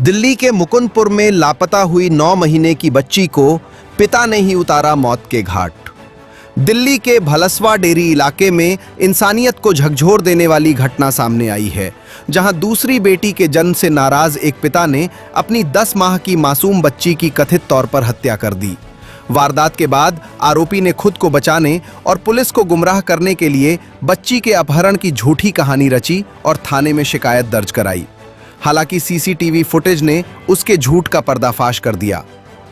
दिल्ली के मुकुंदपुर में लापता हुई 9 महीने की बच्ची को पिता ने ही उतारा मौत के घाट। दिल्ली के भलसवा डेरी इलाके में इंसानियत को झकझोर देने वाली घटना सामने आई है, जहां दूसरी बेटी के जन्म से नाराज एक पिता ने अपनी 10 माह की मासूम बच्ची की कथित तौर पर हत्या कर दी। वारदात के बाद आरोपी ने खुद को बचाने और पुलिस को गुमराह करने के लिए बच्ची के अपहरण की झूठी कहानी रची और थाने में शिकायत दर्ज कराई। हालांकि सीसीटीवी फुटेज ने उसके झूठ का पर्दाफाश कर दिया।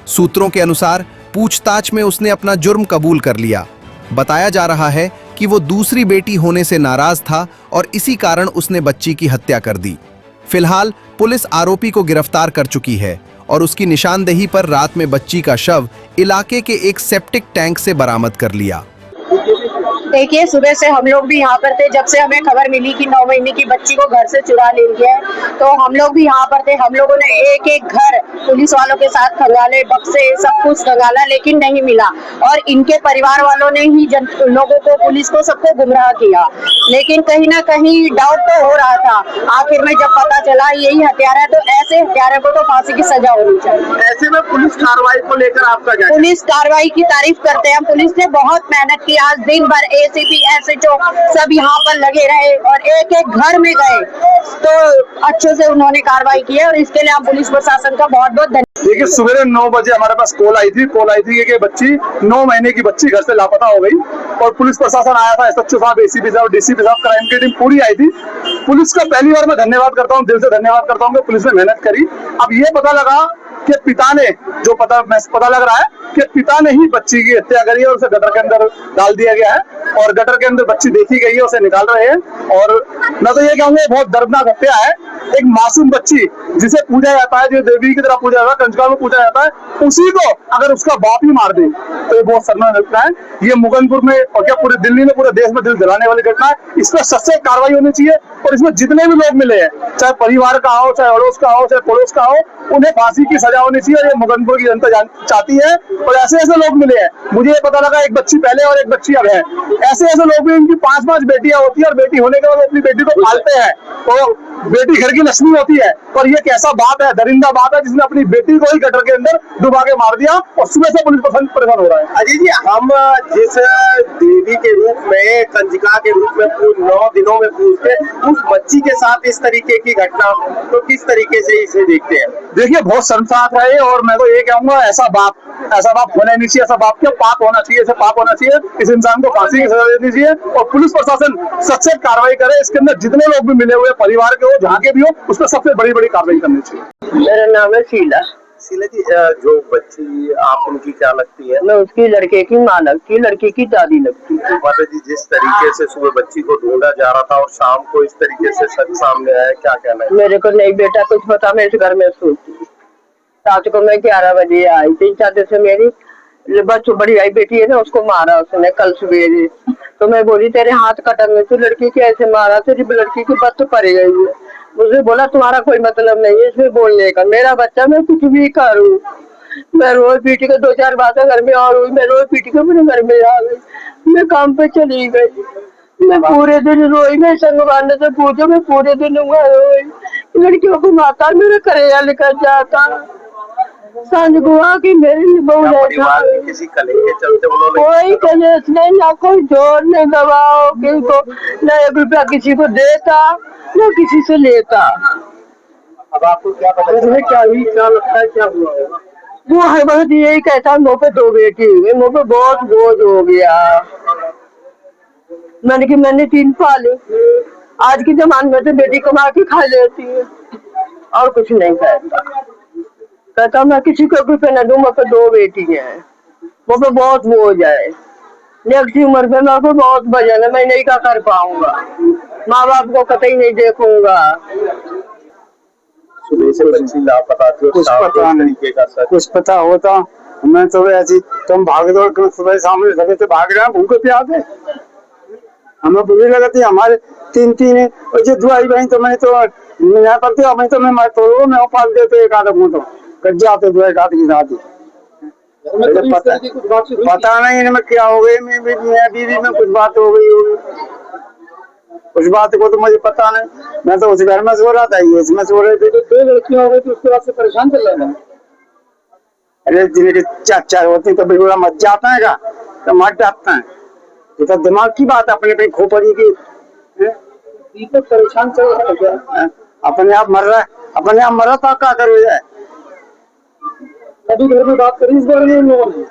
सूत्रों के अनुसार पूछताछ में उसने अपना जुर्म कबूल कर लिया। बताया जा रहा है कि वो दूसरी बेटी होने से नाराज था और इसी कारण उसने बच्ची की हत्या कर दी। फिलहाल पुलिस आरोपी को गिरफ्तार कर चुकी है और उसकी निशानदेही पर रात में बच्ची का शव इलाके के एक सेप्टिक टैंक से बरामद कर लिया। देखिए, सुबह से हम लोग भी यहाँ पर थे। जब से हमें खबर मिली कि 9 महीने की बच्ची को घर से चुरा ले गया है, तो हम लोग भी यहाँ पर थे। हम लोगों ने एक एक घर पुलिस वालों के साथ खंगाले, बक्से सब कुछ खंगाला, लेकिन नहीं मिला। और इनके परिवार वालों ने ही लोगों को, पुलिस को, सबको गुमराह किया। लेकिन कहीं ना कहीं डाउट तो हो रहा था। आखिर में जब पता चला यही हत्यारा है, तो ऐसे हत्यारे को तो फांसी की सजा होनी चाहिए। ऐसे में पुलिस कार्रवाई को लेकर आपका क्या? पुलिस कार्रवाई की तारीफ करते हैं। पुलिस ने बहुत मेहनत की। आज दिन भर एसीपी, एसएचओ सब यहाँ पर लगे रहे और एक एक घर में गए, तो अच्छे से उन्होंने कार्रवाई की है और इसके लिए आप पुलिस प्रशासन का बहुत बहुत धन्यवाद। देखिए, सुबह 9 बजे हमारे पास कॉल आई थी कि बच्ची 9 महीने की बच्ची घर से लापता हो गई और पुलिस प्रशासन आया था। एसएचओ साहब, एसीपी साहब, डीसीपी साहब, क्राइम की टीम पूरी आई थी। पुलिस का पहली बार मैं धन्यवाद करता हूँ, दिल से धन्यवाद करता हूँ कि पुलिस ने मेहनत करी। अब ये पता लगा कि पिता ने, जो पता लग रहा है कि पिता ने ही बच्ची की हत्या करी है और उसे गटर के अंदर डाल दिया गया है और गटर के अंदर बच्ची देखी गई है, उसे निकाल रहे हैं। और मैं तो ये कहूँगा बहुत दर्दनाक हत्या है। एक मासूम बच्ची जिसे पूजा जाता है, जो देवी की तरह पूजा जाता है, कंजका में पूजा जाता है, उसी को अगर उसका बाप ही मार दे तो ये बहुत शर्मनाक लगता है। ये मुकुंदपुर में और क्या पूरे दिल्ली में, पूरे देश में दिल जलाने वाली घटना है। इस पर सख्त कार्रवाई होनी चाहिए और इसमें जितने भी लोग मिले हैं, चाहे परिवार का हो, चाहे अड़ोस का हो, चाहे पड़ोस का हो, उन्हें फांसी की सजा होनी चाहिए। और ये मुकुंदपुर की जनता चाहती है और ऐसे ऐसे लोग मिले हैं। मुझे ये पता लगा एक बच्ची पहले और एक बच्ची अब है। ऐसे ऐसे लोग भी, इनकी 5-5 बेटियां होती है और बेटी होने के बाद अपनी बेटी को पालते हैं, तो बेटी घर की लक्ष्मी होती है। और ये कैसा बाप है, दरिंदा बाप है, जिसने अपनी बेटी को ही गटर के अंदर डुबा के मार दिया और सुबह से पुलिस परेशान हो रहा है। अजय जी, हम जिस देवी के रूप में, कंजका के रूप में 9 दिनों में पूजते, उस बच्ची के साथ इस तरीके की घटना, तो किस तरीके से इसे देखते हैं? देखिए, बहुत शर्मसार है और मैं तो ये कहूंगा ऐसा बाप होना नहीं चाहिए। ऐसा बाप क्या पाप होना चाहिए, ऐसा पाप होना चाहिए। इस इंसान को फांसी की सजा देनी चाहिए और पुलिस प्रशासन सख्त कार्रवाई करे। इसके अंदर जितने लोग भी मिले हुए, परिवार के हो, जहाँ के भी हो, उस पर सबसे बड़ी बड़ी कार्रवाई करनी चाहिए। मेरा नाम है शीला जी, जो बच्ची आप उनकी क्या लगती है? मैं उसकी लड़के की माँ लगती, लड़के की दादी लगती है। माता जी, जिस तरीके से सुबह बच्ची को ढूंढा जा रहा था और शाम को इस तरीके से सच सामने आया, क्या कहना है? मेरे को नहीं बेटा कुछ पता। मैं इस घर में सोती, रात को मैं 11 बजे आई। 3-4 दिन से मेरी बड़ी आई बेटी है ना, उसको मारा उसने कल सवेरे। तो मैं बोली तेरे हाथ कटन में, तू लड़की के ऐसे मारा, तेरी लड़की की बत पड़ गई है। मुझे बोला तुम्हारा कोई मतलब नहीं है इसमें बोलने का, मेरा बच्चा, मैं कुछ भी करूँ। मैं रोज पीटी के 2-4 बातें घर में और हुई। मैं रोज पीटी के अपने घर में आ गई। मैं काम पे चली गई। मैं पूरे दिन रोई। मैं संगवान से पूछो, मैं पूरे दिन रोई। लड़कियों को माता मेरे करेजा लेकर जाता। सांझ गुआ की मेरी बहू किसी कले के चलते उन्होंने, कोई कलेश नहीं, ना कोई जोर नहीं, दबाओ किसी को, न 1 रुपया किसी को देता, न किसी से लेता। अब आपको क्या पता चला? क्या लगता है, क्या हुआ होगा? वो है बस यही कहता, मुँह पे 2 बेटी हुई, मुँह पे बहुत बोझ हो गया। मैंने 3 पाले। आज के जमाने में तो बेटी कमा के खा लेती है और कुछ नहीं कहता। कहता मैं किसी को रुपये न दूं, मुझे 2 बेटी हैं, मुझे बहुत बोझ है। नेक्स्ट उम्र में मेरे को बहुत वजन है, मैं नहीं क्या कर पाऊंगा। माँ बाप को कतई नहीं देखूंगा। सुबह से बच्ची लापता थी, कुछ पता नहीं, कुछ पता होता मैं तो ऐसी तुम भाग दौड़ सुबह सामने लगे थे, भाग रहे हैं भूखे प्यासे। हमें बुरी लगती हमारे 3 है और जो दुआई बहन तो मैं तो नहीं पड़ती, मैं तो मैं पाल देते एक आदम तो कट जाते दुआई काट की साथ ही। पता नहीं इनमें क्या हो गई, मैं बीवी में कुछ बात हो गई होगी। उस बात को तो मुझे पता नहीं, मैं तो उस घर में सो रहा था, ये इसमें सो रहे थे। दो लड़कियां हो गई तो उसके बाद से परेशान चल रहा था। अरे जिनके चाचा होते तो बिल्कुल मत जाता है का, तो मत जाता है, ये तो दिमाग की बात अपने पे खोपड़ी की। दीपक परेशान चल रहा है क्या? अपने आप मर रहा है, अपने आप मरा था, क्या करो जाए। कभी घर में बात करी इस बारे में लोगों ने?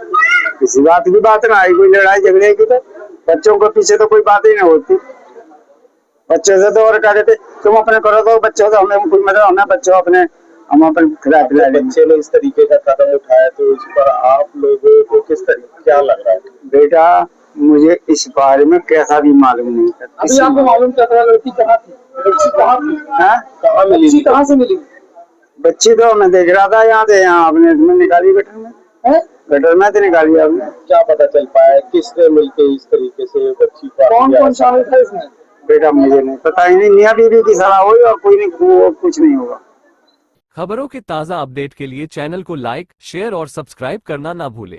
किसी बात की बात ना आई, कोई लड़ाई झगड़े की, तो बच्चों के पीछे तो कोई बात ही नहीं होती। बच्चे से तो और कह देते तुम अपने करो, तो बच्चों से हमें कोई मतलब हमें बच्चों अपने हम अपन खिला पिला लेंगे। बच्चे ने इस तरीके का कदम उठाया तो इस पर आप लोगों को किस तरीके क्या लग रहा है? बेटा मुझे इस बारे में कैसा भी मालूम नहीं था। अभी आपको मालूम क्या था? लड़की कहाँ थी? बच्ची कहाँ थी? कहाँ मिली? बच्ची कहाँ से मिली? बच्ची तो मैं देख रहा था यहाँ से, यहाँ आपने इसमें निकाली गटर में, गटर में तो निकाली आपने। क्या पता चल पाया किसने मिलकर इस तरीके से बच्ची को? कौन कौन शामिल था इसमें? बेटा मुझे नहीं पता, ही नहीं, मियाँ बीवी की सलाह हुई और कोई नहीं, कुछ नहीं होगा। खबरों के ताज़ा अपडेट के लिए चैनल को लाइक, शेयर और सब्सक्राइब करना ना भूलें।